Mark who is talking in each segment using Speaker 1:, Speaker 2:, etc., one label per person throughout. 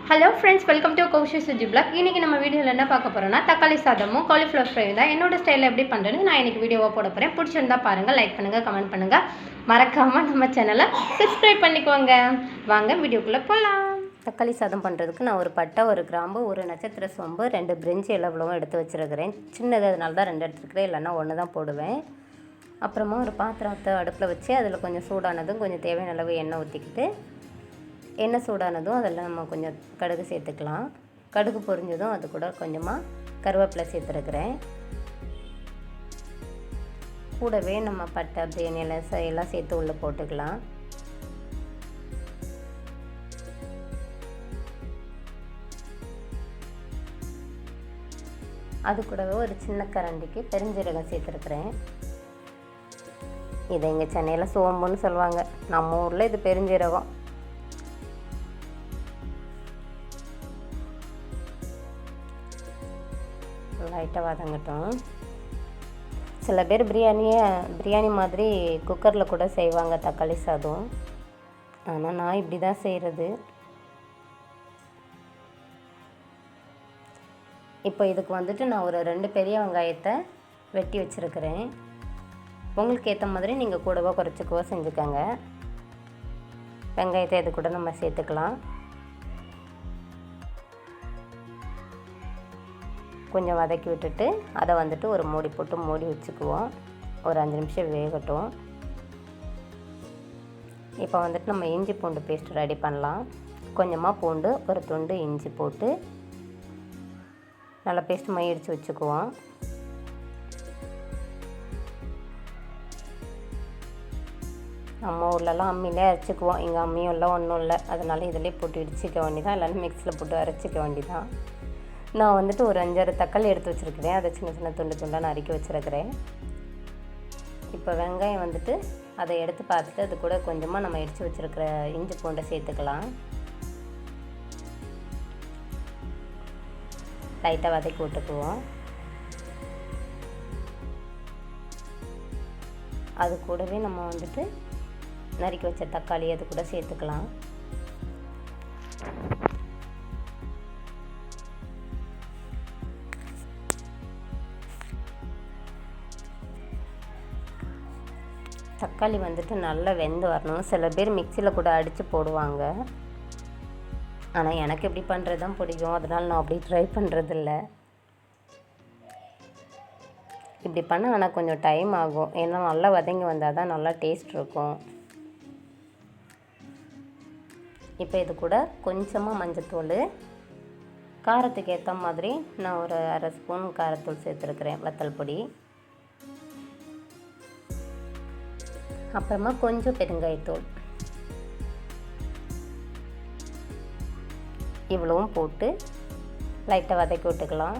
Speaker 1: Hello friends, welcome to Kousi Suji blog. இன்றைக்கி நம்ம வீடியோவில் என்ன பார்க்க போகிறோம்னா தக்காளி சாதமும் காலிஃப்ளவர் ஃப்ரை தான். என்னோட ஸ்டைலில் எப்படி பண்ணுறேன்னு நான் இன்றைக்கி வீடியோவாக போட போகிறேன். பிடிச்சிருந்தா பாருங்கள், லைக் பண்ணுங்கள், கமெண்ட் பண்ணுங்கள், மறக்காமல் நம்ம சேனலை சப்ஸ்கிரைப் பண்ணிக்கோங்க. வாங்க வீடியோக்குள்ளே போகலாம். தக்காளி சாதம் பண்ணுறதுக்கு நான் ஒரு பட்டை, ஒரு கிராம்பு, ஒரு நட்சத்திர சோம்பு, 2 பிரிஞ்சி இலவளவும் எடுத்து வச்சுருக்கிறேன். சின்னது, அதனால தான் 2 எடுத்துருக்கிறேன், இல்லைன்னா 1 தான் போடுவேன். அப்புறமா ஒரு பாத்திரத்தை அடுப்பில் வச்சு அதில் கொஞ்சம் சூடானதும் கொஞ்சம் தேவையான அளவு எண்ணெய் ஊற்றிக்கிட்டு, எண்ணெய் சூடானதும் அதில் நம்ம கொஞ்சம் கடுகு சேர்த்துக்கலாம். கடுகு பொரிஞ்சதும் அது கூட கொஞ்சமாக கருவேப்பிலை சேர்த்துருக்குறேன். கூடவே நம்ம பட்டை, பிரியாணி எல்லாம் சேர்த்து உள்ளே போட்டுக்கலாம். அது கூடவே ஒரு சின்ன கரண்டிக்கு பெருஞ்சீரகம் சேர்த்துருக்குறேன். இதை எங்கள் சென்னையில் சோம்புன்னு சொல்லுவாங்க, நம்ம ஊரில் இது பெருஞ்சீரகம். லைட்டாக வதங்கட்டும். சில பேர் பிரியாணி மாதிரி குக்கரில் கூட செய்வாங்க தக்காளி சாதம். ஆனால் நான் இப்படி தான் செய்கிறது. இப்போ இதுக்கு வந்துட்டு நான் ஒரு 2 பெரிய வெங்காயத்தை வெட்டி வச்சுருக்கிறேன். உங்களுக்கு ஏற்ற மாதிரி நீங்கள் கூடவோ குறைச்சிக்கவோ செஞ்சுக்கோங்க. வெங்காயத்தை இது கூட நம்ம சேர்த்துக்கலாம். கொஞ்சம் வதக்கி விட்டுட்டு அதை வந்துட்டு ஒரு மூடி போட்டு மூடி வச்சுக்குவோம். ஒரு 5 நிமிஷம் வேகட்டும். இப்போ வந்துட்டு நம்ம இஞ்சி பூண்டு பேஸ்ட் ரெடி பண்ணலாம். கொஞ்சமாக பூண்டு, ஒரு துண்டு இஞ்சி போட்டு நல்லா பேஸ்ட் மை அடித்து வச்சுக்குவோம். நம்ம ஊர்லலாம் அம்மியிலே அரைச்சிக்குவோம். இங்கே அம்மியும் இல்லை, ஒன்றும் இல்லை. அதனால் இதிலே போட்டு இடிச்சிக்க வேண்டியதான், இல்லைன்னா மிக்ஸியில் போட்டு அரைச்சிக்க வேண்டியதான். நான் வந்துட்டு ஒரு 5-6 தக்காளி எடுத்து வச்சுருக்கிறேன். அதை சின்ன சின்ன துண்டாக நறுக்கி வச்சுருக்கிறேன். இப்போ வெங்காயம் வந்துட்டு அதை எடுத்து பார்த்துட்டு அது கூட கொஞ்சமாக நம்ம இடித்து வச்சுருக்கிற இஞ்சி பூண்டை சேர்த்துக்கலாம். லைட்டாக வதக்கி விட்டுக்குவோம். அது கூடவே நம்ம வந்துட்டு நறுக்கி வச்ச தக்காளி அது கூட சேர்த்துக்கலாம். தக்காளி வந்துட்டு நல்லா வெந்து வரணும். சில பேர் மிக்சியில் கூட அடித்து போடுவாங்க. ஆனால் எனக்கு எப்படி பண்ணுறது தான் பிடிக்கும், அதனால் நான் அப்படி ட்ரை பண்ணுறதில்ல. இப்படி பண்ண ஆனால் கொஞ்சம் டைம் ஆகும். ஏன்னா நல்லா வதங்கி வந்தால் தான் நல்லா டேஸ்ட் இருக்கும். இப்போ இது கூட கொஞ்சமாக மஞ்சத்தூள், காரத்துக்கு ஏற்ற மாதிரி நான் ஒரு 1/2 ஸ்பூன் காரத்தூள் சேர்த்துருக்குறேன், வத்தல் பொடி. அப்புறமா கொஞ்சம் பெருங்காயத்தூள். இவ்வளவும் போட்டு லைட்டாக வதக்கி விட்டுக்கலாம்.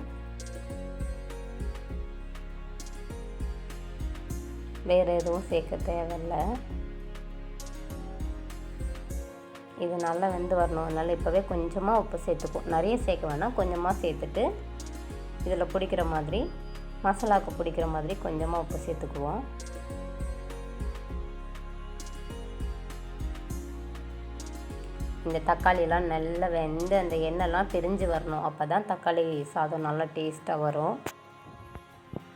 Speaker 1: வேறு எதுவும் சேர்க்க தேவையில்லை. இது நல்லா வெந்து வரணும். அதனால் இப்போவே கொஞ்சமாக உப்பு சேர்த்துக்குவோம். நிறைய சேர்க்க வேணாம், கொஞ்சமாக சேர்த்துட்டு இதில் பிடிக்கிற மாதிரி, மசாலாவுக்கு பிடிக்கிற மாதிரி கொஞ்சமாக உப்பு சேர்த்துக்குவோம். இந்த தக்காளியெல்லாம் நல்லா வெந்து அந்த எண்ணெய்லாம் பிரிஞ்சு வரணும். அப்போ தான் தக்காளி சாதம் நல்லா டேஸ்ட்டாக வரும்.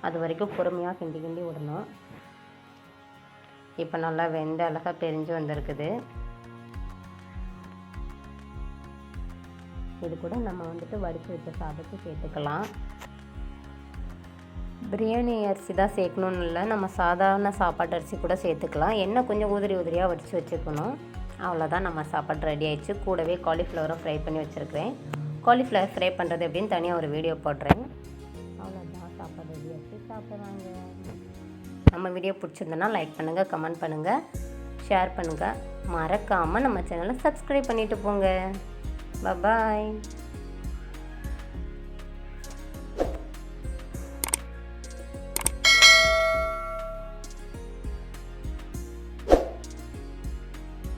Speaker 1: அது வரைக்கும் பொறுமையாக கிண்டி விடணும். இப்போ நல்லா வெந்து அழகாக பிரிஞ்சு வந்திருக்குது. இது கூட நம்ம வந்துட்டு வடித்து வச்ச சாதத்தை சேர்த்துக்கலாம். பிரியாணி அரிசி தான் சேர்க்கணுன்னு இல்லை, நம்ம சாதாரண சாப்பாட்டு அரிசி கூட சேர்த்துக்கலாம். எண்ணெய் கொஞ்சம் உதிரியாக வடித்து வச்சுக்கணும். அவ்வளோதான், நம்ம சாப்பாடு ரெடி ஆகிடுச்சு. கூடவே காலிஃப்ளவரும் ஃப்ரை பண்ணி வச்சுருக்கிறேன். காலிஃப்ளவர் ஃப்ரை பண்ணுறது எப்படின்னு தனியாக ஒரு வீடியோ போடுறேன். அவ்வளோதான், சாப்பாடு ரெடி ஆகிடுச்சு, சாப்பிட்றாங்க. நம்ம வீடியோ பிடிச்சிருந்தோன்னா லைக் பண்ணுங்கள், கமெண்ட் பண்ணுங்கள், ஷேர் பண்ணுங்கள். மறக்காமல் நம்ம சேனலை சப்ஸ்கிரைப் பண்ணிவிட்டு போங்க. பாய்.